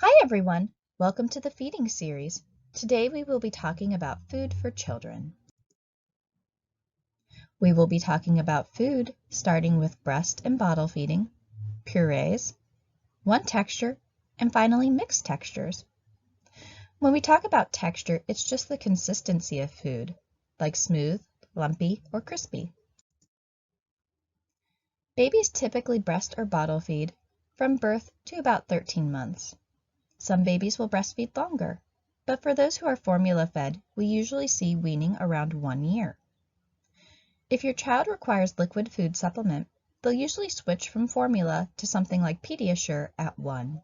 Hi everyone! Welcome to the feeding series. Today we will be talking about food for children. We will be talking about food starting with breast and bottle feeding, purees, one texture, and finally mixed textures. When we talk about texture, it's just the consistency of food, like smooth, lumpy, or crispy. Babies typically breast or bottle feed from birth to about 13 months. Some babies will breastfeed longer, but for those who are formula fed, we usually see weaning around 1 year. If your child requires liquid food supplement, they'll usually switch from formula to something like Pediasure at 1.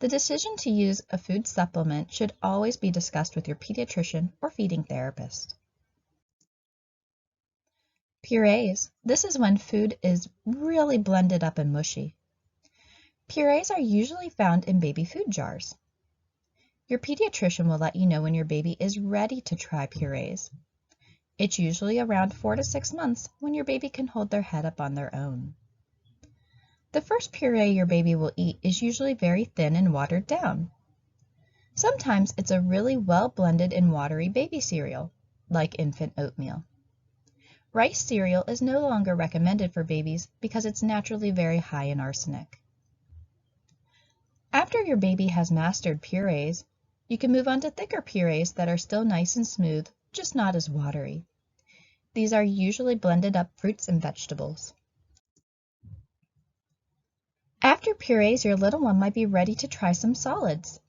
The decision to use a food supplement should always be discussed with your pediatrician or feeding therapist. Purees. This is when food is really blended up and mushy. Purees are usually found in baby food jars. Your pediatrician will let you know when your baby is ready to try purees. It's usually around 4 to 6 months when your baby can hold their head up on their own. The first puree your baby will eat is usually very thin and watered down. Sometimes it's a really well blended and watery baby cereal, like infant oatmeal. Rice cereal is no longer recommended for babies because it's naturally very high in arsenic. After your baby has mastered purees, you can move on to thicker purees that are still nice and smooth, just not as watery. These are usually blended up fruits and vegetables. After purees, your little one might be ready to try some solids.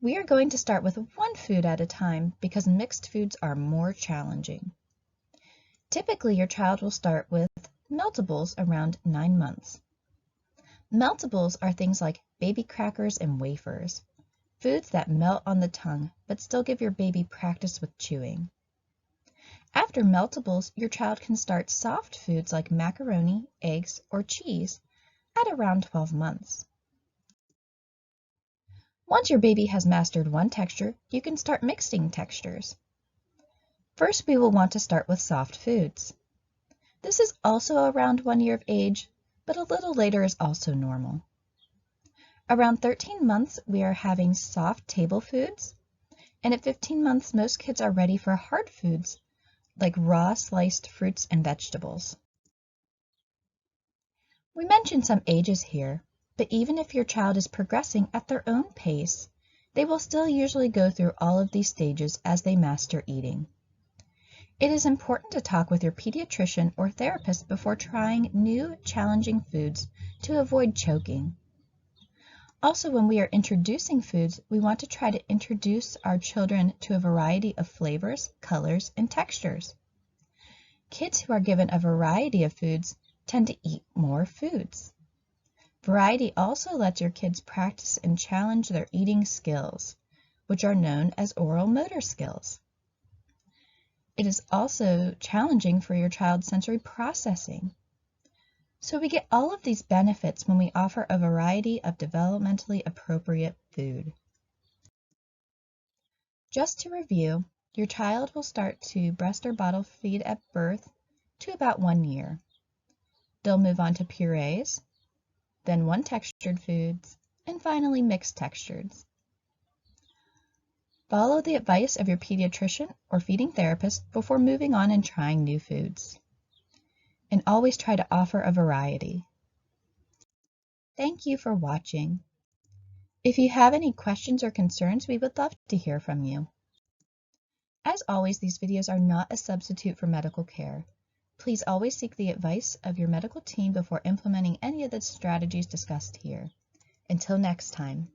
We are going to start with one food at a time because mixed foods are more challenging. Typically, your child will start with meltables around 9 months. Meltables are things like baby crackers and wafers, foods that melt on the tongue but still give your baby practice with chewing. After meltables, your child can start soft foods like macaroni, eggs, or cheese at around 12 months. Once your baby has mastered one texture, you can start mixing textures. First, we will want to start with soft foods. This is also around 1 year of age, but a little later is also normal. Around 13 months, we are having soft table foods, and at 15 months, most kids are ready for hard foods like raw sliced fruits and vegetables. We mentioned some ages here, but even if your child is progressing at their own pace, they will still usually go through all of these stages as they master eating. It is important to talk with your pediatrician or therapist before trying new, challenging foods to avoid choking. Also, when we are introducing foods, we want to try to introduce our children to a variety of flavors, colors, and textures. Kids who are given a variety of foods tend to eat more foods. Variety also lets your kids practice and challenge their eating skills, which are known as oral motor skills. It is also challenging for your child's sensory processing. So we get all of these benefits when we offer a variety of developmentally appropriate food. Just to review, your child will start to breast or bottle feed at birth to about 1 year. They'll move on to purees, then one textured foods, and finally mixed textures. Follow the advice of your pediatrician or feeding therapist before moving on and trying new foods. And always try to offer a variety. Thank you for watching. If you have any questions or concerns, we would love to hear from you. As always, these videos are not a substitute for medical care. Please always seek the advice of your medical team before implementing any of the strategies discussed here. Until next time.